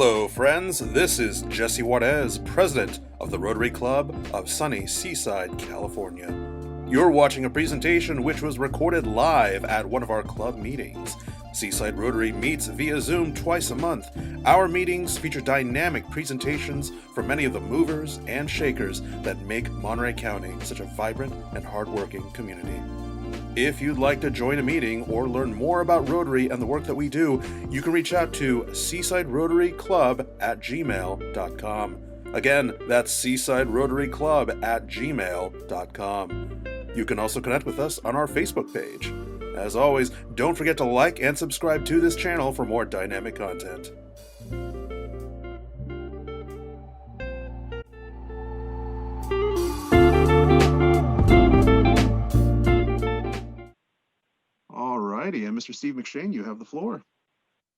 Hello, friends. This is Jesse Juarez, president of the Rotary Club of sunny Seaside, California. You're watching a presentation which was recorded live at one of our club meetings. Seaside Rotary meets via Zoom twice a month. Our meetings feature dynamic presentations from many of the movers and shakers that make Monterey County such a vibrant and hardworking community. If you'd like to join a meeting or learn more about Rotary and the work that we do, you can reach out to Seaside Rotary Club at gmail.com. Again, that's Seaside Rotary Club at gmail.com. You can also connect with us on our Facebook page. As always, don't forget to like and subscribe to this channel for more dynamic content. Alrighty, and Mr. Steve McShane, you have the floor.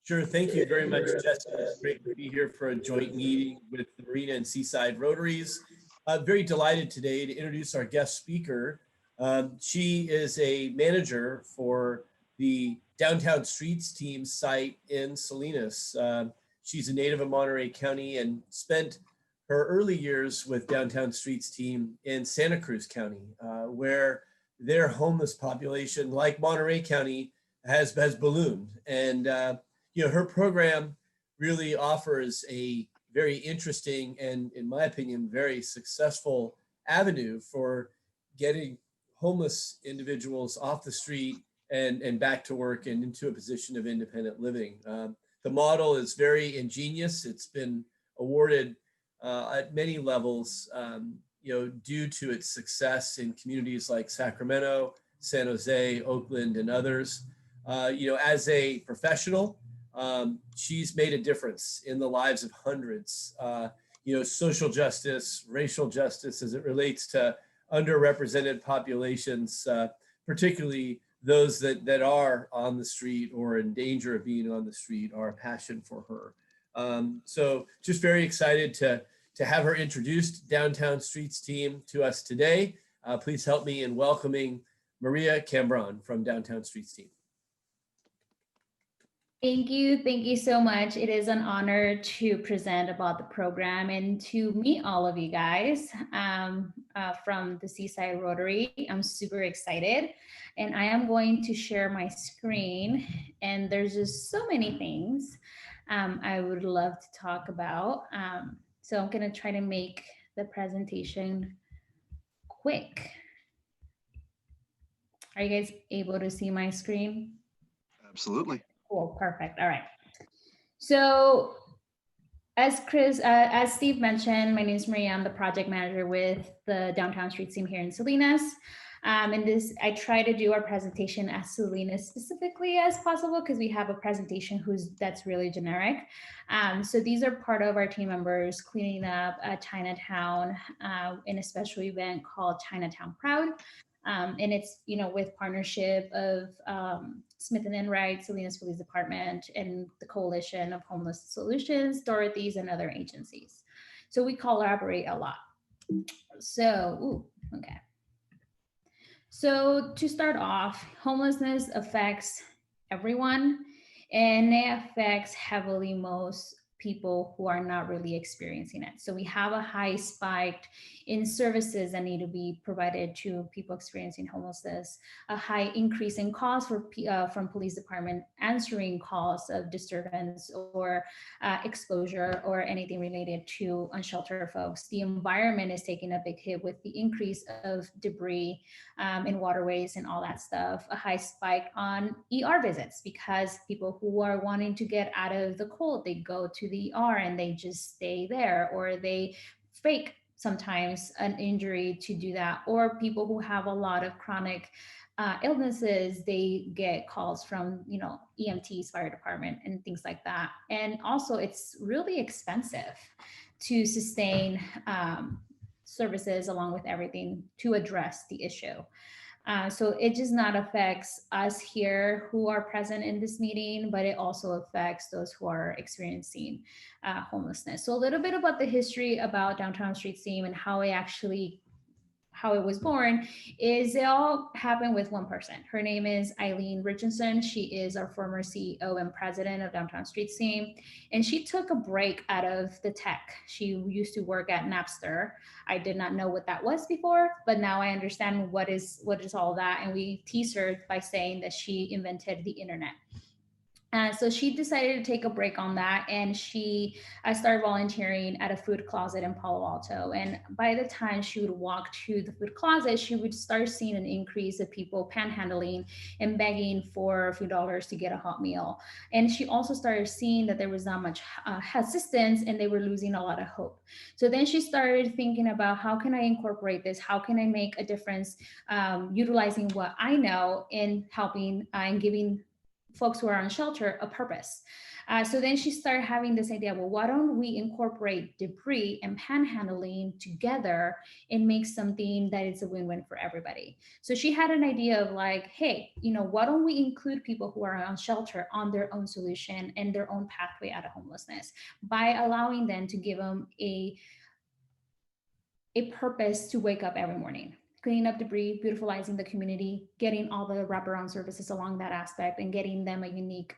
Sure, thank you very much, Jesse. It's great to be here for a joint meeting with the Marina and Seaside Rotaries. Very delighted today to introduce our guest speaker. She is a manager for the Downtown Streets Team site in Salinas. She's a native of Monterey County and spent her early years with Downtown Streets Team in Santa Cruz County, where their homeless population, like Monterey County, has ballooned. And her program really offers a very interesting and, in my opinion, very successful avenue for getting homeless individuals off the street and back to work and into a position of independent living. The model is very ingenious. It's been awarded at many levels, due to its success in communities like Sacramento, San Jose, Oakland, and others. As a professional, she's made a difference in the lives of hundreds. Social justice, racial justice as it relates to underrepresented populations, particularly those that are on the street or in danger of being on the street, are a passion for her. So just very excited to have her introduced Downtown Streets Team to us today. Please help me in welcoming Maria Cambron from Downtown Streets Team. Thank you so much. It is an honor to present about the program and to meet all of you guys from the Seaside Rotary. I'm super excited, and I am going to share my screen, and there's just so many things I would love to talk about. So I'm gonna try to make the presentation quick. Are you guys able to see my screen? Absolutely. Cool, perfect. All right. So as Steve mentioned, my name is Maria. I'm the project manager with the Downtown Streets Team here in Salinas. I try to do our presentation as Salinas specifically as possible because we have a presentation that's really generic. So these are part of our team members cleaning up Chinatown in a special event called Chinatown Proud. And it's, with partnership of Smith and Enright, Salinas Police Department, and the Coalition of Homeless Solutions, Dorothy's, and other agencies. So we collaborate a lot. So, okay. So to start off, homelessness affects everyone, and it affects heavily most people who are not really experiencing it. So we have a high spike in services that need to be provided to people experiencing homelessness, a high increase in calls from police department answering calls of disturbance or exposure or anything related to unsheltered folks. The environment is taking a big hit with the increase of debris in waterways and all that stuff, a high spike on ER visits because people who are wanting to get out of the cold, they go to the ER and they just stay there, or they fake sometimes an injury to do that, or people who have a lot of chronic illnesses, they get calls from EMTs, fire department, and things like that. And also it's really expensive to sustain services along with everything to address the issue. So it just not affects us here who are present in this meeting, but it also affects those who are experiencing homelessness. So a little bit about the history about Downtown Streets Team and how how it was born is it all happened with one person. Her name is Eileen Richardson. She is our former CEO and president of Downtown Streets Team. And she took a break out of the tech. She used to work at Napster. I did not know what that was before, but now I understand what is all that. And we tease her by saying that she invented the internet. So she decided to take a break on that, and I started volunteering at a food closet in Palo Alto. And by the time she would walk to the food closet, she would start seeing an increase of people panhandling and begging for a few dollars to get a hot meal. And she also started seeing that there was not much assistance, and they were losing a lot of hope. So then she started thinking about, how can I incorporate this? How can I make a difference, utilizing what I know in helping and giving folks who are on shelter a purpose. So then she started having this idea, well, why don't we incorporate debris and panhandling together and make something that is a win-win for everybody? So she had an idea of like, hey, why don't we include people who are on shelter on their own solution and their own pathway out of homelessness by allowing them to give them a purpose to wake up every morning, cleaning up debris, beautifulizing the community, getting all the wraparound services along that aspect, and getting them a unique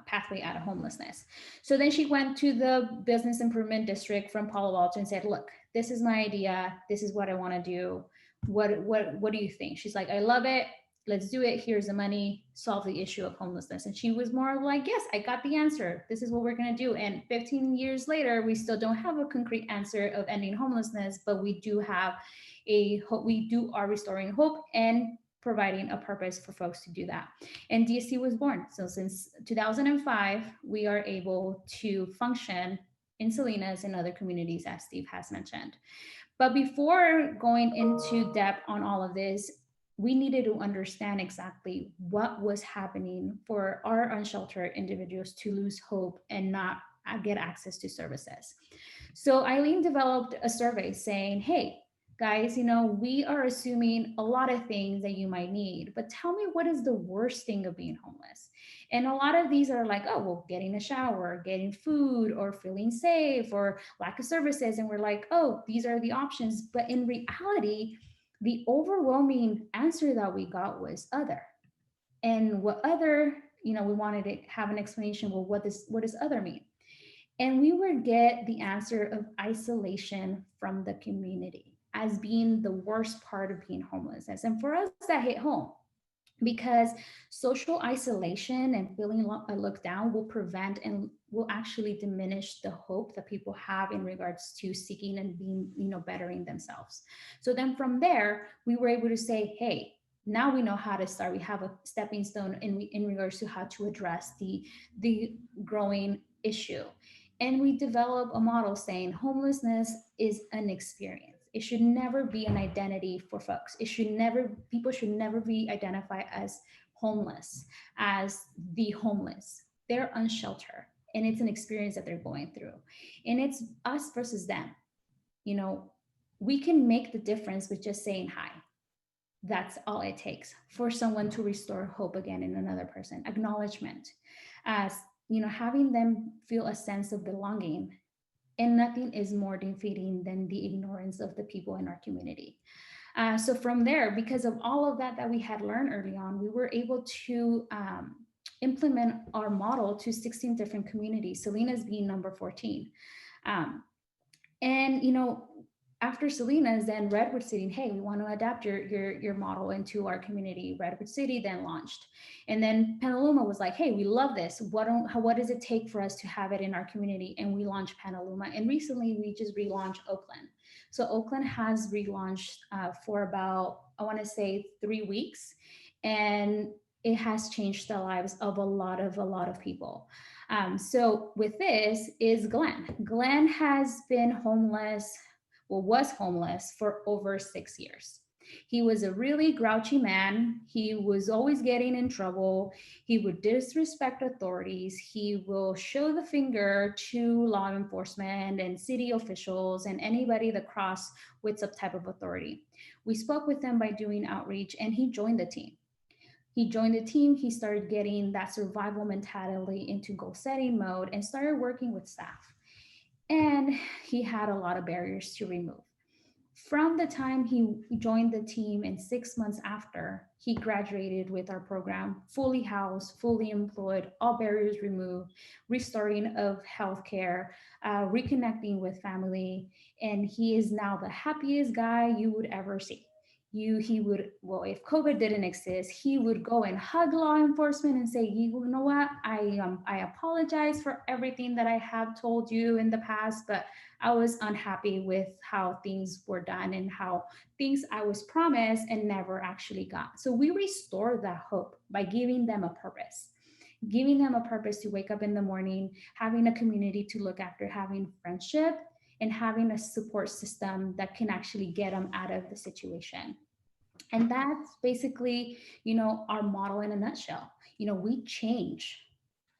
pathway out of homelessness. So then she went to the business improvement district from Palo Alto and said, look, this is my idea. This is what I want to do. What do you think? She's like, I love it. Let's do it. Here's the money, solve the issue of homelessness. And she was more like, yes, I got the answer. This is what we're going to do. And 15 years later, we still don't have a concrete answer of ending homelessness, but we do have we are restoring hope and providing a purpose for folks to do that. And DST was born. So since 2005, we are able to function in Salinas and other communities, as Steve has mentioned. But before going into depth on all of this, we needed to understand exactly what was happening for our unsheltered individuals to lose hope and not get access to services. So Eileen developed a survey saying, hey, guys, we are assuming a lot of things that you might need, but tell me, what is the worst thing of being homeless? And a lot of these are like, oh, well, getting a shower, getting food, or feeling safe, or lack of services. And we're like, oh, these are the options. But in reality, the overwhelming answer that we got was other. And what other, we wanted to have an explanation. Well, what does other mean? And we would get the answer of isolation from the community as being the worst part of being homelessness. And for us, that hit home, because social isolation and feeling looked down will prevent and will actually diminish the hope that people have in regards to seeking and being, bettering themselves. So then from there, we were able to say, hey, now we know how to start. We have a stepping stone in regards to how to address the growing issue. And we develop a model saying homelessness is an experience. It should never be an identity for folks. People should never be identified as homeless, as the homeless. They're unsheltered, and it's an experience that they're going through. And it's us versus them. We can make the difference with just saying hi. That's all it takes for someone to restore hope again in another person. Acknowledgement, as having them feel a sense of belonging. And nothing is more defeating than the ignorance of the people in our community. So from there, because of all of that we had learned early on, we were able to implement our model to 16 different communities, Salinas being number 14. After Salinas, then Redwood City, hey, we want to adapt your model into our community. Redwood City then launched. And then Petaluma was like, hey, we love this. What does it take for us to have it in our community? And we launched Petaluma. And recently we just relaunched Oakland. So Oakland has relaunched for about, I want to say 3 weeks. And it has changed the lives of a lot of people. So with this is Glenn. Glenn has been was homeless for over 6 years. He was a really grouchy man. He was always getting in trouble. He would disrespect authorities. He will show the finger to law enforcement and city officials and anybody that crossed with some type of authority. We spoke with him by doing outreach, and he joined the team. He started getting that survival mentality into goal setting mode and started working with staff. And he had a lot of barriers to remove. From the time he joined the team and 6 months after, he graduated with our program, fully housed, fully employed, all barriers removed, restoring of healthcare, reconnecting with family, and he is now the happiest guy you would ever see. He would, well, if COVID didn't exist, he would go and hug law enforcement and say, you know what, I apologize for everything that I have told you in the past, but I was unhappy with how things were done and how things I was promised and never actually got. So we restore that hope by giving them a purpose, giving them a purpose to wake up in the morning, having a community to look after, having friendship, and having a support system that can actually get them out of the situation. And that's basically, our model in a nutshell. We change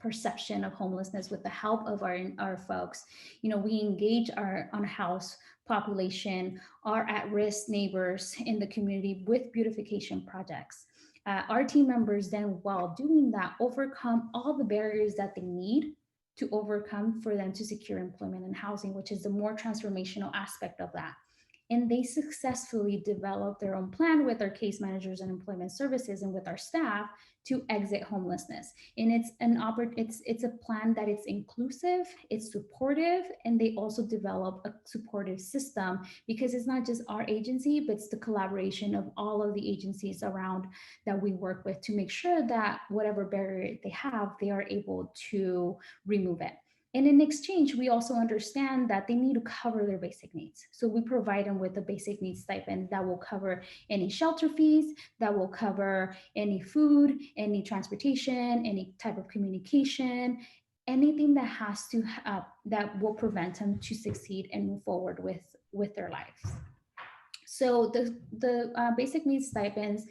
perception of homelessness with the help of our folks. We engage our unhoused population, our at-risk neighbors in the community with beautification projects. Our team members then, while doing that, overcome all the barriers that they need to overcome for them to secure employment and housing, which is the more transformational aspect of that. And they successfully develop their own plan with our case managers and employment services and with our staff to exit homelessness. And it's a plan that it's inclusive, it's supportive, and they also develop a supportive system, because it's not just our agency, but it's the collaboration of all of the agencies around that we work with to make sure that whatever barrier they have, they are able to remove it. And in exchange, we also understand that they need to cover their basic needs. So we provide them with a basic needs stipend that will cover any shelter fees, that will cover any food, any transportation, any type of communication, anything that has to that will prevent them to succeed and move forward with their lives. So the basic needs stipends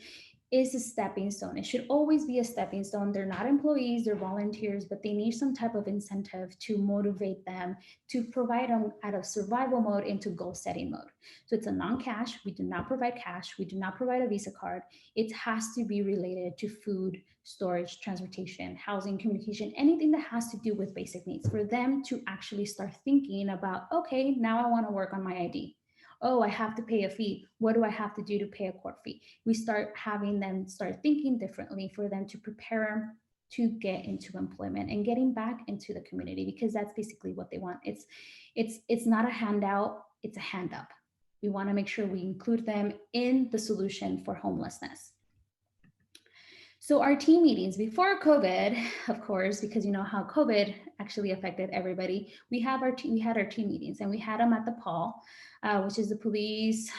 is a stepping stone. It should always be a stepping stone. They're not employees, they're volunteers, but they need some type of incentive to motivate them, to provide them out of survival mode into goal setting mode. So it's a non-cash. We do not provide cash. We do not provide a Visa card. It has to be related to food, storage, transportation, housing, communication, anything that has to do with basic needs for them to actually start thinking about, okay, now I want to work on my ID. Oh, I have to pay a fee. What do I have to do to pay a court fee? We start having them start thinking differently for them to prepare them to get into employment and getting back into the community, because that's basically what they want. It's not a handout, it's a hand up. We want to make sure we include them in the solution for homelessness. So our team meetings before COVID, of course, because you know how COVID actually affected everybody, we had our team meetings, and we had them at the PAL, which is the police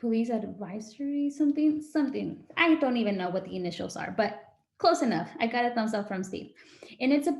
advisory something. I don't even know what the initials are, but close enough. I got a thumbs up from Steve. And it's a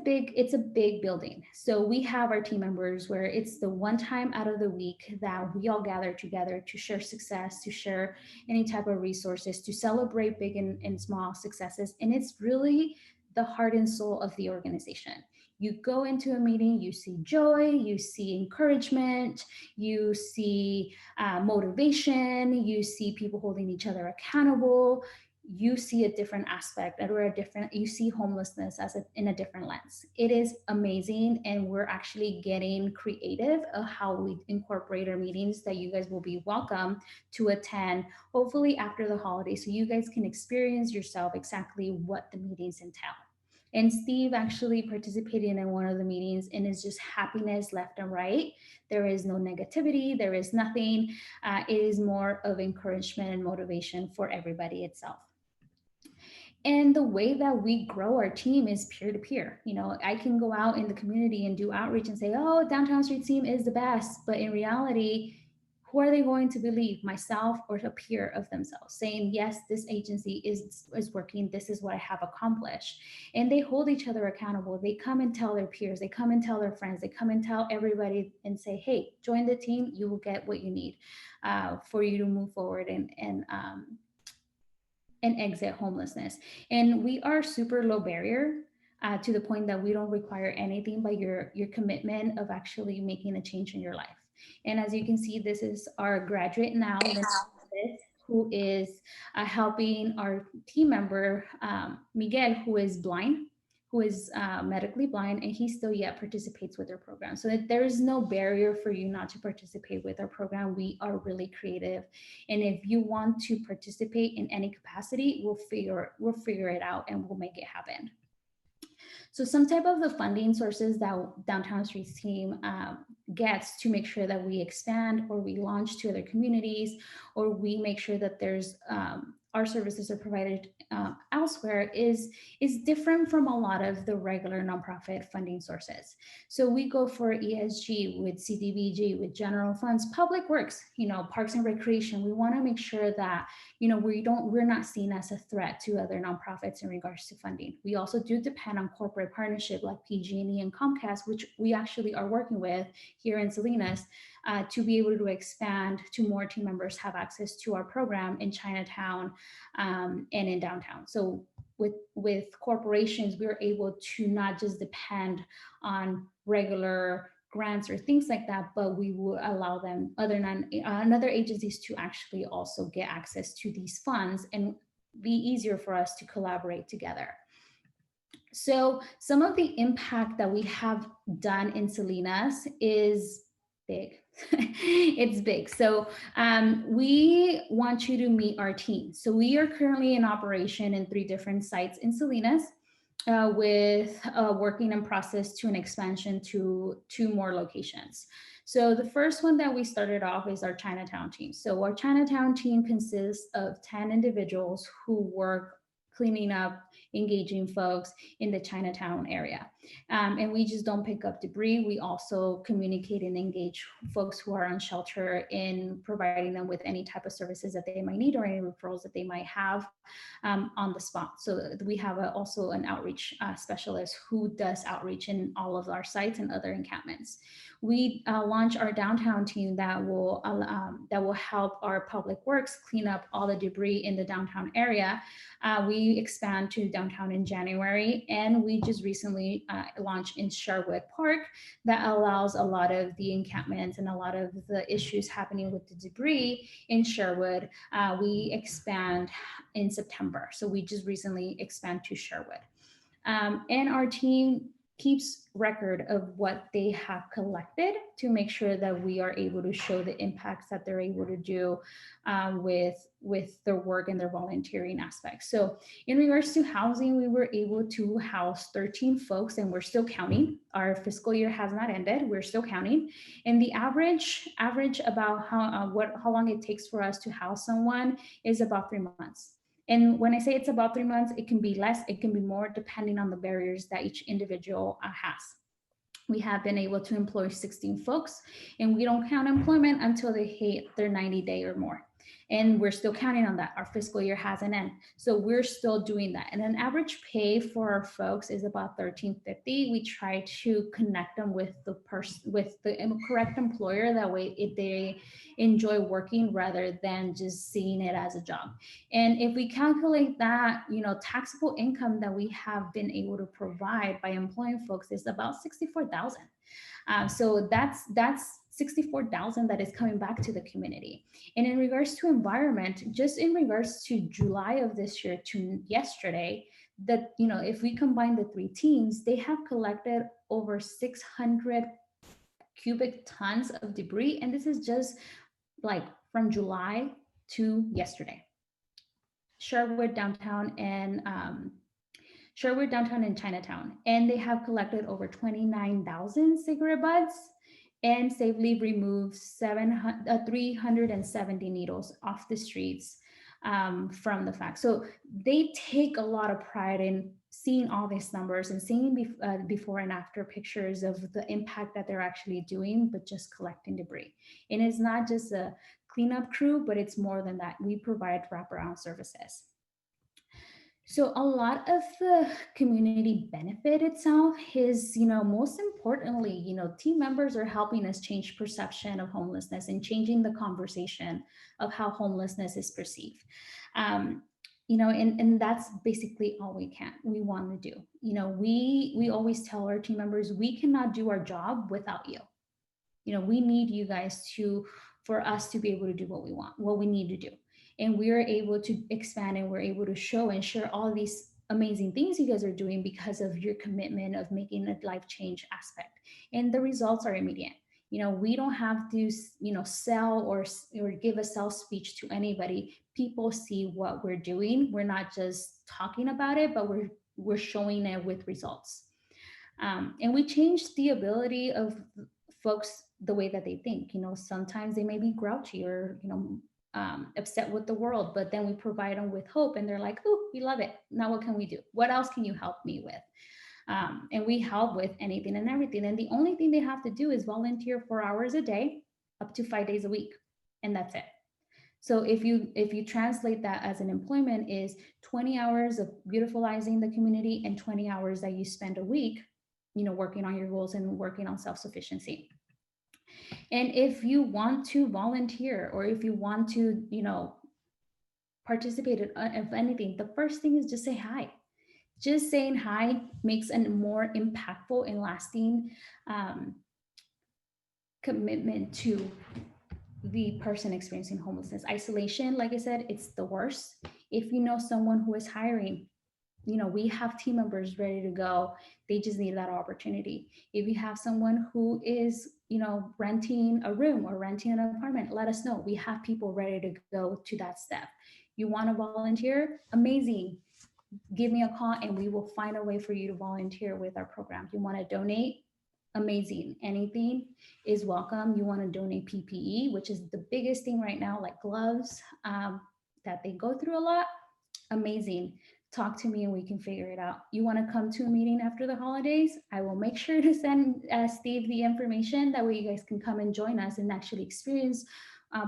big building. So we have our team members where it's the one time out of the week that we all gather together to share success, to share any type of resources, to celebrate big and small successes. And it's really the heart and soul of the organization. You go into a meeting, you see joy, you see encouragement, you see motivation, you see people holding each other accountable, you see a different aspect, or you see homelessness in a different lens. It is amazing, and we're actually getting creative of how we incorporate our meetings that you guys will be welcome to attend, hopefully after the holidays, so you guys can experience yourself exactly what the meetings entail. And Steve actually participated in one of the meetings, and it's just happiness left and right. There is no negativity, there is nothing. It is more of encouragement and motivation for everybody itself. And the way that we grow our team is peer to peer. You know, I can go out in the community and do outreach and say, oh, Downtown Streets Team is the best. But in reality, who are they going to believe, myself or a peer of themselves, saying, yes, this agency is working, this is what I have accomplished. And they hold each other accountable. They come and tell their peers, they come and tell their friends, they come and tell everybody and say, hey, join the team, you will get what you need for you to move forward and exit homelessness. And we are super low barrier to the point that we don't require anything but your commitment of actually making a change in your life. And as you can see, this is our graduate now, who is helping our team member, Miguel, who is blind, who is medically blind, and he still yet participates with our program. So that there is no barrier for you not to participate with our program. We are really creative. And if you want to participate in any capacity, we'll figure it out and we'll make it happen. So some type of the funding sources that Downtown Streets Team gets to make sure that we expand or we launch to other communities, or we make sure that there's our services are provided elsewhere is different from a lot of the regular nonprofit funding sources. So we go for ESG with CDBG, with general funds, public works, parks and recreation. We want to make sure that we're not seen as a threat to other nonprofits in regards to funding. We also do depend on corporate partnership like PG&E and Comcast, which we actually are working with here in Salinas, to be able to expand to more team members have access to our program in Chinatown and in downtown. So with corporations, we're able to not just depend on regular grants or things like that, but we will allow them other agencies to actually also get access to these funds and be easier for us to collaborate together. So some of the impact that we have done in Salinas is big. It's big. So we want you to meet our team. So we are currently in operation in 3 different sites in Salinas, with working in process to an expansion to 2 more locations. So the first one that we started off is our Chinatown team. So our Chinatown team consists of 10 individuals who work cleaning up, engaging folks in the Chinatown area. And we just don't pick up debris. We also communicate and engage folks who are on shelter in providing them with any type of services that they might need or any referrals that they might have on the spot. So we have also an outreach specialist who does outreach in all of our sites and other encampments. We launch our downtown team that will help our public works clean up all the debris in the downtown area. We expand to downtown in January, and we just recently launched in Sherwood Park that allows a lot of the encampments and a lot of the issues happening with the debris in Sherwood. We expand in September. So we just recently expand to Sherwood. And our team keeps record of what they have collected to make sure that we are able to show the impacts that they're able to do with their work and their volunteering aspects. So in regards to housing, we were able to house 13 folks, and we're still counting. Our fiscal year has not ended. We're still counting. And the average about how long it takes for us to house someone is about 3 months. And when I say it's about 3 months, it can be less, it can be more, depending on the barriers that each individual has. We have been able to employ 16 folks, and we don't count employment until they hit their 90-day or more. And we're still counting on that. Our fiscal year hasn't ended. So we're still doing that. And an average pay for our folks is about $13.50. We try to connect them with the correct employer. That way they enjoy working rather than just seeing it as a job. And if we calculate that, taxable income that we have been able to provide by employing folks is about $64,000. So that's $64,000 that is coming back to the community. And in regards to environment, just in regards to July of this year to yesterday, that if we combine the 3 teams, they have collected over 600 cubic tons of debris, and this is just like from July to yesterday. Sherwood downtown and Chinatown, and they have collected over 29,000 cigarette butts and safely removed 370 needles off the streets from the fact. So they take a lot of pride in seeing all these numbers and seeing before and after pictures of the impact that they're actually doing, but just collecting debris. And it's not just a cleanup crew, but it's more than that. We provide wraparound services. So a lot of the community benefit itself is, most importantly, team members are helping us change perception of homelessness and changing the conversation of how homelessness is perceived. And that's basically all we want to do. We always tell our team members, we cannot do our job without you. We need you guys for us to be able to do what we need to do. And we are able to expand, and we're able to show and share all these amazing things you guys are doing because of your commitment of making a life change aspect, and the results are immediate. We don't have to sell or give a sales speech to anybody. People see what we're doing. We're not just talking about it, but we're showing it with results. And we change the ability of folks, the way that they think. Sometimes they may be grouchy or upset with the world, but then we provide them with hope, and they're like, "Oh, we love it. Now what can we do? What else can you help me with?" And we help with anything and everything. And the only thing they have to do is volunteer 4 hours a day, up to 5 days a week, and that's it. So if you translate that as an employment, is 20 hours of beautifulizing the community and 20 hours that you spend a week, working on your goals and working on self-sufficiency. And if you want to volunteer, or if you want to, participate in anything, the first thing is just say hi. Just saying hi makes a more impactful and lasting commitment to the person experiencing homelessness. Isolation, like I said, it's the worst. If you know someone who is hiring, we have team members ready to go. They just need that opportunity. If you have someone who is, renting a room or renting an apartment, let us know. We have people ready to go to that step. You want to volunteer? Amazing. Give me a call and we will find a way for you to volunteer with our program. You want to donate? Amazing. Anything is welcome. You want to donate PPE, which is the biggest thing right now, like gloves, that they go through a lot. Amazing. Talk to me and we can figure it out. You want to come to a meeting after the holidays? I will make sure to send Steve the information. That way you guys can come and join us and actually experience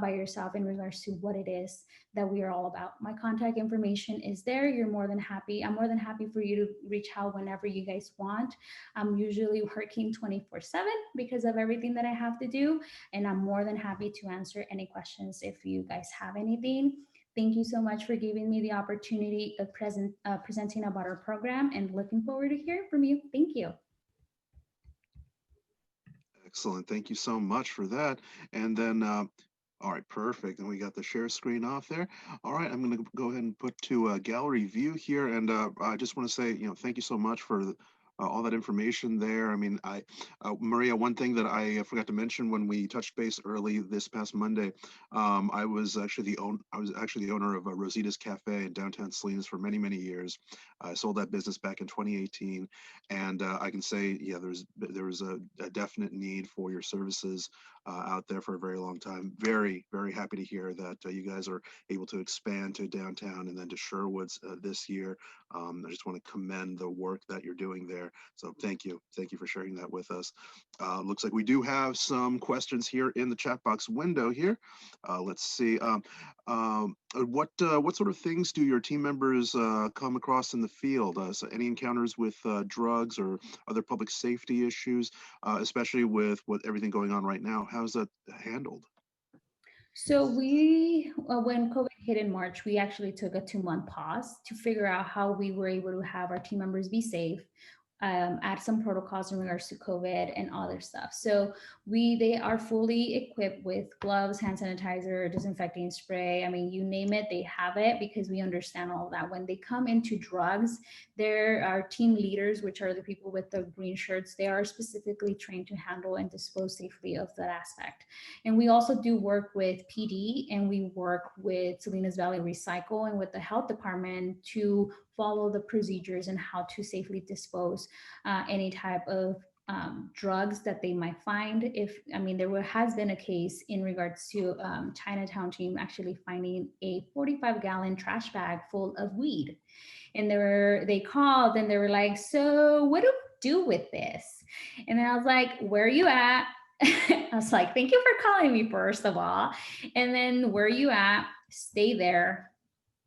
by yourself in regards to what it is that we are all about. My contact information is there. I'm more than happy for you to reach out whenever you guys want. I'm usually working 24/7 because of everything that I have to do, and I'm more than happy to answer any questions if you guys have anything. Thank you so much for giving me the opportunity of presenting about our program, and looking forward to hearing from you. Thank you. Excellent. Thank you so much for that. And then, all right, perfect. And we got the share screen off there. All right, I'm going to go ahead and put to gallery view here. And I just want to say, thank you so much for all that information there. I mean, Maria, one thing that I forgot to mention when we touched base early this past Monday, I was actually the owner of Rosita's Cafe in downtown Salinas for many, many years. I sold that business back in 2018, and I can say, yeah, there was a definite need for your services out there for a very long time. Very, very happy to hear that you guys are able to expand to downtown and then to Sherwoods this year. I just want to commend the work that you're doing there. So thank you for sharing that with us. Looks like we do have some questions here in the chat box window here. Let's see. What sort of things do your team members come across in the field? So any encounters with drugs or other public safety issues, especially with everything going on right now? How's that handled? So we, when COVID hit in March, we actually took a 2-month pause to figure out how we were able to have our team members be safe, add some protocols in regards to COVID and other stuff. So they are fully equipped with gloves, hand sanitizer, disinfecting spray. I mean, you name it, they have it, because we understand all of that. When they come into drugs, there are team leaders, which are the people with the green shirts. They are specifically trained to handle and dispose safely of that aspect. And we also do work with PD, and we work with Salinas Valley Recycle and with the health department to follow the procedures and how to safely dispose any type of drugs that they might find. There has been a case in regards to Chinatown team actually finding a 45-gallon trash bag full of weed. And they called and they were like, "So what do we do with this?" And I was like, "Where are you at?" I was like, "Thank you for calling me, first of all. And then, where are you at? Stay there."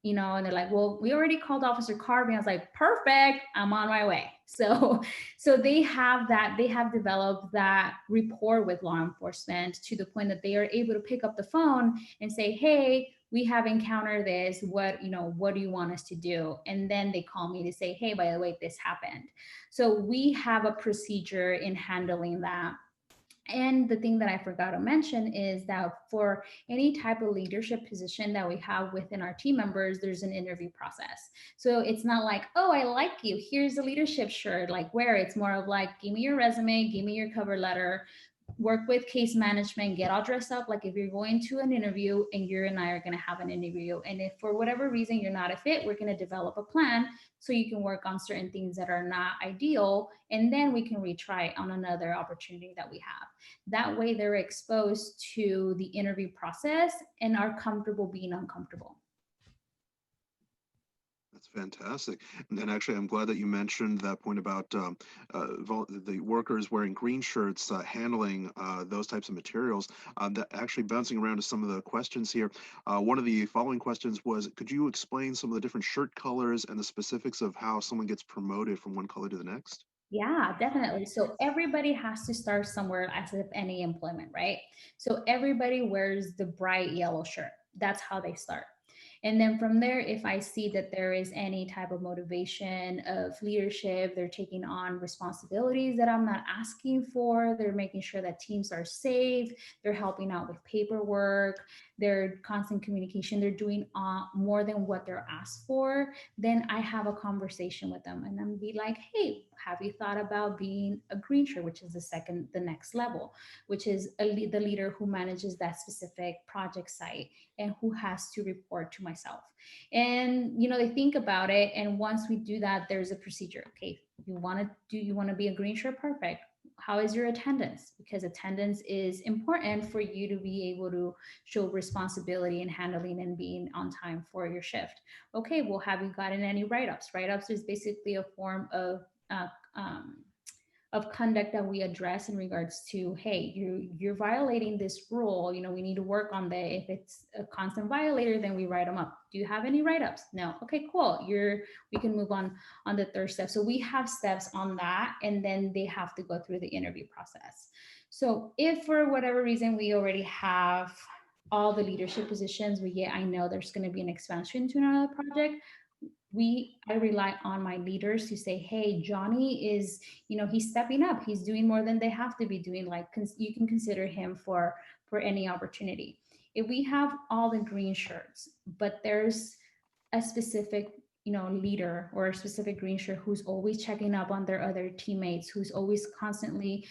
And they're like, "Well, we already called Officer Carvey." I was like, "Perfect, I'm on my way." So they have developed that rapport with law enforcement to the point that they are able to pick up the phone and say, "Hey, we have encountered this. What do you want us to do?" And then they call me to say, "Hey, by the way, this happened." So we have a procedure in handling that. And the thing that I forgot to mention is that for any type of leadership position that we have within our team members, there's an interview process. So it's not like, oh, I like you, here's a leadership shirt, like wear it. It's more of like, give me your resume, give me your cover letter, work with case management, get all dressed up like if you're going to an interview, and you and I are going to have an interview. And if for whatever reason you're not a fit, we're going to develop a plan so you can work on certain things that are not ideal, and then we can retry on another opportunity that we have. That way they're exposed to the interview process and are comfortable being uncomfortable. That's fantastic. And then actually, I'm glad that you mentioned that point about the workers wearing green shirts, handling those types of materials. That actually bouncing around to some of the questions here. One of the following questions was, could you explain some of the different shirt colors and the specifics of how someone gets promoted from one color to the next? Yeah, definitely. So everybody has to start somewhere as if any employment, right? So everybody wears the bright yellow shirt. That's how they start. And then from there, if I see that there is any type of motivation of leadership, they're taking on responsibilities that I'm not asking for, they're making sure that teams are safe, they're helping out with paperwork, they're constant communication, they're doing more than what they're asked for, then I have a conversation with them and I'm be like, hey, have you thought about being a green shirt, which is the next level, which is the leader who manages that specific project site and who has to report to myself. And they think about it, and once we do that, there's a procedure. Okay, you want to be a green shirt? Perfect. How is your attendance? Because attendance is important for you to be able to show responsibility in handling and being on time for your shift. Okay, well, have you gotten any write-ups? Write-ups is basically a form uh, um, of conduct that we address in regards to, hey, you're violating this rule, we need to work on that. If it's a constant violator, then we write them up. Do you have any write-ups? No. Okay, cool. We can move on the third step. So we have steps on that, and then they have to go through the interview process. So if for whatever reason we already have all the leadership positions, I know there's going to be an expansion to another project, I rely on my leaders to say, hey, Johnny is, he's stepping up, he's doing more than they have to be doing, like you can consider him for any opportunity. If we have all the green shirts, but there's a specific leader or a specific green shirt who's always checking up on their other teammates, who's always constantly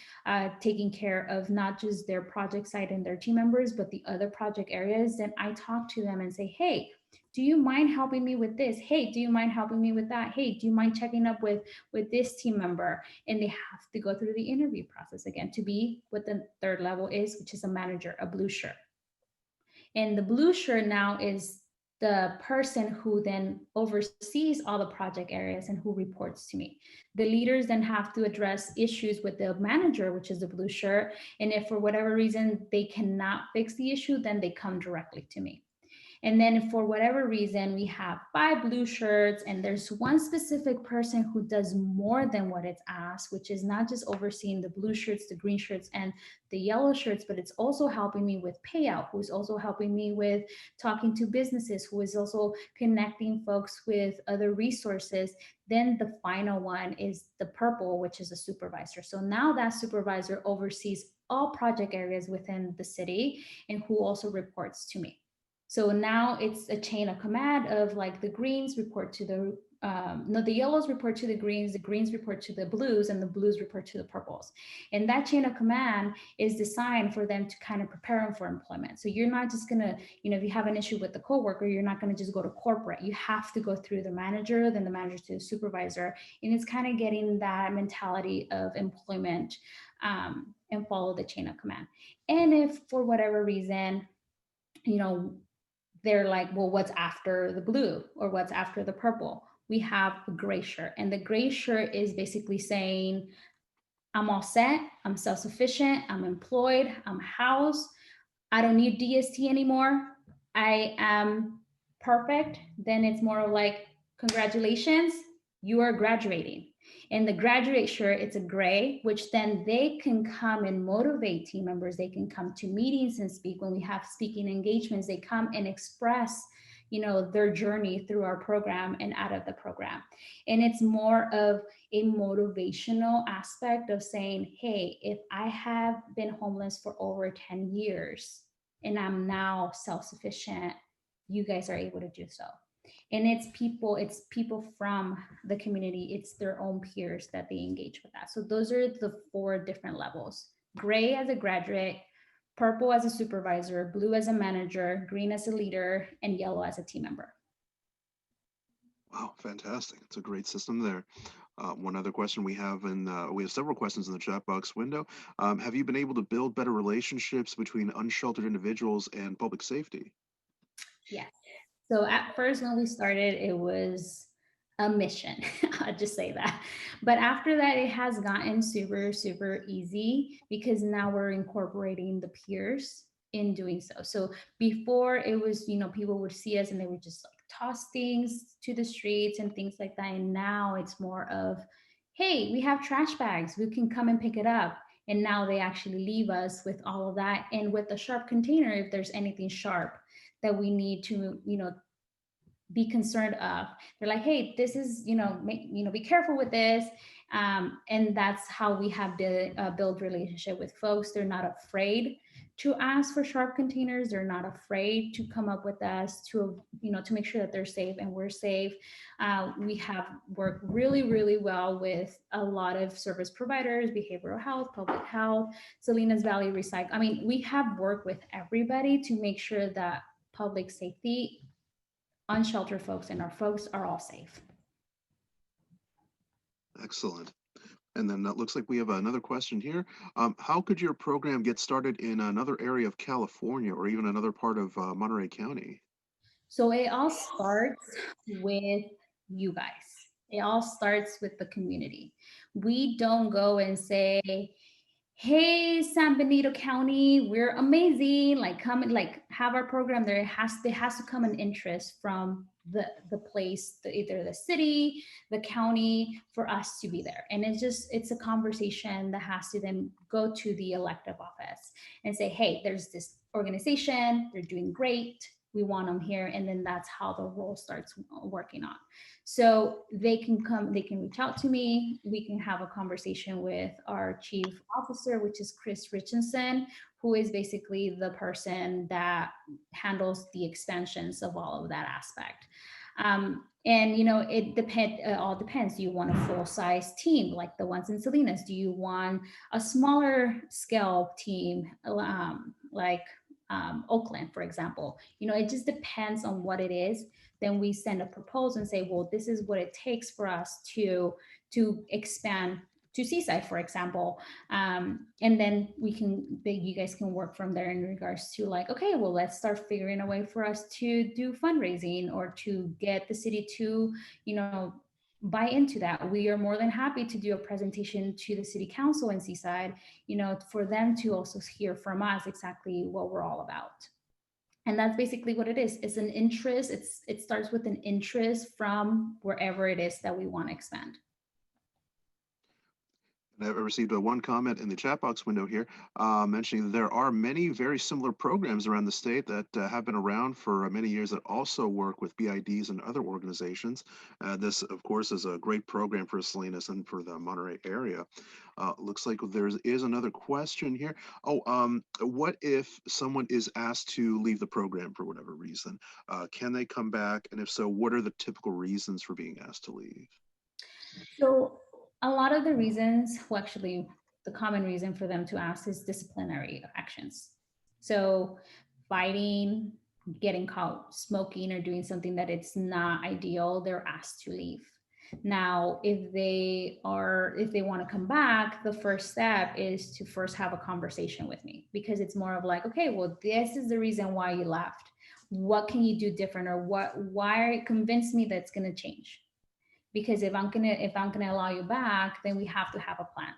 taking care of not just their project site and their team members, but the other project areas, then I talk to them and say, hey, do you mind helping me with this? Hey, do you mind helping me with that? Hey, do you mind checking up with this team member? And they have to go through the interview process again to be what the third level is, which is a manager, a blue shirt. And the blue shirt now is the person who then oversees all the project areas and who reports to me. The leaders then have to address issues with the manager, which is the blue shirt. And if for whatever reason they cannot fix the issue, then they come directly to me. And then for whatever reason, we have 5 blue shirts, and there's one specific person who does more than what it's asked, which is not just overseeing the blue shirts, the green shirts, and the yellow shirts, but it's also helping me with payout, who's also helping me with talking to businesses, who is also connecting folks with other resources. Then the final one is the purple, which is a supervisor. So now that supervisor oversees all project areas within the city and who also reports to me. So now it's a chain of command of like the greens report to the yellows report to the greens report to the blues, and the blues report to the purples. And that chain of command is designed for them to kind of prepare them for employment. So you're not just gonna, if you have an issue with the coworker, you're not gonna just go to corporate. You have to go through the manager, then the manager to the supervisor. And it's kind of getting that mentality of employment and follow the chain of command. And if for whatever reason, they're like, well, what's after the blue or what's after the purple? We have a gray shirt. And the gray shirt is basically saying, I'm all set, I'm self-sufficient, I'm employed, I'm housed, I don't need DST anymore, I am perfect. Then it's more like, congratulations, you are graduating. And the graduate shirt, it's a gray, which then they can come and motivate team members. They can come to meetings and speak. When we have speaking engagements, they come and express, their journey through our program and out of the program. And it's more of a motivational aspect of saying, hey, if I have been homeless for over 10 years and I'm now self-sufficient, you guys are able to do so. And it's people from the community, it's their own peers that they engage with that. So those are the 4 different levels: gray as a graduate, purple as a supervisor, blue as a manager, green as a leader, and yellow as a team member. Wow, fantastic. It's a great system there. One other question we have, and we have several questions in the chat box window. Have you been able to build better relationships between unsheltered individuals and public safety? Yes. So at first, when we started, it was a mission. I'll just say that. But after that, it has gotten super, super easy because now we're incorporating the peers in doing so. So before it was, people would see us and they would just like toss things to the streets and things like that. And now it's more of, hey, we have trash bags. We can come and pick it up. And now they actually leave us with all of that. And with the sharp container, if there's anything sharp that we need to, be concerned of, they're like, hey, this is, be careful with this. And that's how we have to build relationship with folks. They're not afraid to ask for sharp containers. They're not afraid to come up with us to make sure that they're safe and we're safe. We have worked really, really well with a lot of service providers, behavioral health, public health, Salinas Valley Recycle. I mean, we have worked with everybody to make sure that public safety, unsheltered folks, and our folks are all safe. Excellent. And then it looks like we have another question here. How could your program get started in another area of California or even another part of Monterey County? So it all starts with you guys. It all starts with the community. We don't go and say, hey, San Benito County, we're amazing. Like, come and like have our program there. There has to come an interest from the place, either the city, the county, for us to be there. And it's a conversation that has to then go to the elective office and say, hey, there's this organization, they're doing great, we want them here. And then that's how the role starts working on. So they can come, they can reach out to me. We can have a conversation with our chief officer, which is Chris Richardson, who is basically the person that handles the expansions of all of that aspect. And it all depends. Do you want a full-size team like the ones in Salinas? Do you want a smaller scale team like Oakland, for example? It just depends on what it is. Then we send a proposal and say, well, this is what it takes for us to expand to Seaside, for example. And then you guys can work from there in regards to like, okay, well, let's start figuring a way for us to do fundraising or to get the city to, buy into that. We are more than happy to do a presentation to the city council in Seaside, for them to also hear from us exactly what we're all about. And that's basically what it is. It's an interest. It starts with an interest from wherever it is that we want to expand. I received one comment in the chat box window here mentioning that there are many very similar programs around the state that have been around for many years that also work with BIDs and other organizations. This, of course, is a great program for Salinas and for the Monterey area. Looks like there is another question here. What if someone is asked to leave the program for whatever reason? Can they come back? And if so, what are the typical reasons for being asked to leave? So a lot of the reasons, well, actually, the common reason for them to ask is disciplinary actions. So fighting, getting caught smoking, or doing something that it's not ideal, they're asked to leave. Now, if they want to come back, the first step is to first have a conversation with me, because it's more of like, okay, well, this is the reason why you left. What can you do different, or why convince me that it's going to change? Because if I'm gonna allow you back, then we have to have a plan.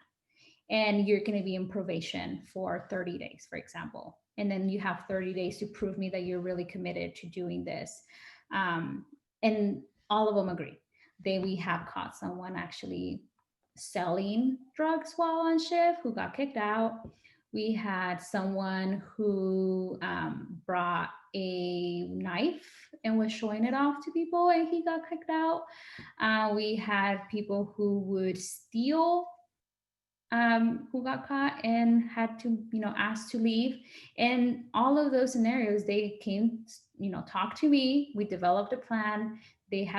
And you're gonna be in probation for 30 days, for example. And then you have 30 days to prove me that you're really committed to doing this. And all of them agree. We have caught someone actually selling drugs while on shift who got kicked out. We had someone who brought a knife and was showing it off to people, and he got kicked out. We had people who would steal, who got caught and had to, asked to leave. And all of those scenarios, they came, talked to me. We developed a plan.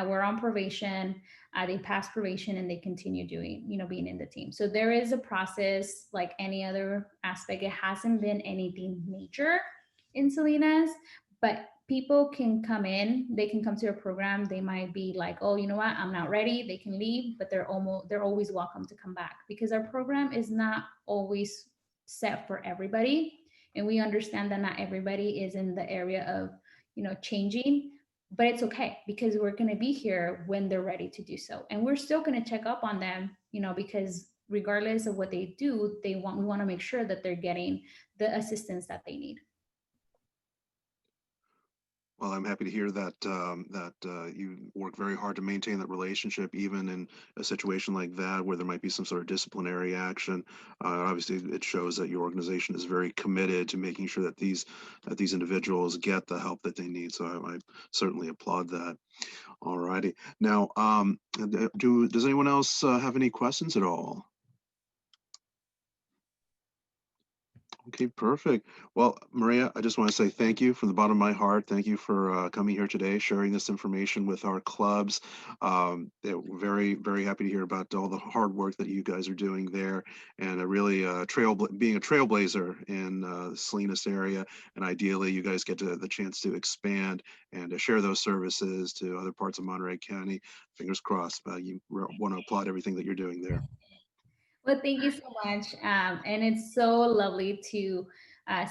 Were on probation. They passed probation, and they continue doing, being in the team. So there is a process like any other aspect. It hasn't been anything major in Salinas, but people can come in, they can come to a program. They might be like, oh, you know what, I'm not ready. They can leave, but they're always welcome to come back, because our program is not always set for everybody. And we understand that not everybody is in the area of, changing, but it's okay, because we're going to be here when they're ready to do so. And we're still going to check up on them, because regardless of what they do, we want to make sure that they're getting the assistance that they need. Well, I'm happy to hear that you work very hard to maintain that relationship, even in a situation like that where there might be some sort of disciplinary action. Obviously, it shows that your organization is very committed to making sure that these individuals get the help that they need. So I certainly applaud that. All righty. Now, does anyone else have any questions at all? Okay, perfect. Well, Maria, I just want to say thank you from the bottom of my heart. Thank you for coming here today, sharing this information with our clubs. We're very, very happy to hear about all the hard work that you guys are doing there, and really being a trailblazer in the Salinas area. And ideally, you guys get the chance to expand and to share those services to other parts of Monterey County. Fingers crossed. You want to applaud everything that you're doing there. Well, thank you so much. And it's so lovely to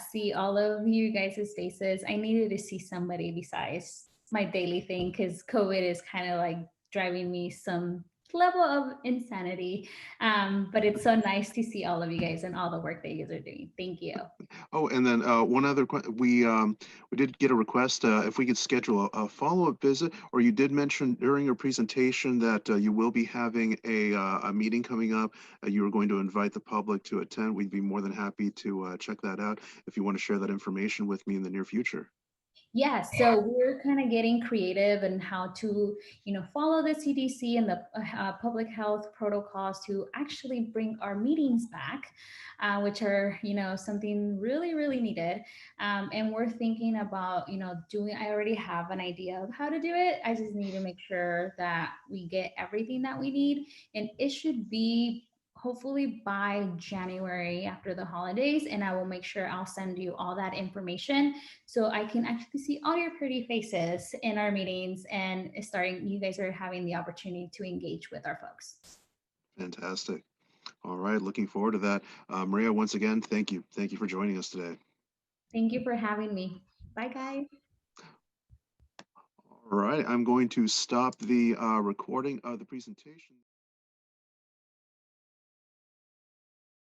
see all of you guys' faces. I needed to see somebody besides my daily thing, because COVID is kind of like driving me some level of insanity. But it's so nice to see all of you guys and all the work that you guys are doing. Thank you. Oh, and then one other question. We did get a request if we could schedule a follow-up visit, or you did mention during your presentation that you will be having a meeting coming up. You were going to invite the public to attend. We'd be more than happy to check that out if you want to share that information with me in the near future. Yeah, so we're kind of getting creative in how to, follow the CDC and the public health protocols to actually bring our meetings back, which are, something really, really needed. And we're thinking about, I already have an idea of how to do it. I just need to make sure that we get everything that we need. And it should be hopefully by January after the holidays. And I will make sure I'll send you all that information so I can actually see all your pretty faces in our meetings, and you guys are having the opportunity to engage with our folks. Fantastic. All right. Looking forward to that. Maria, once again, thank you. Thank you for joining us today. Thank you for having me. Bye, guys. All right. I'm going to stop the recording of the presentation.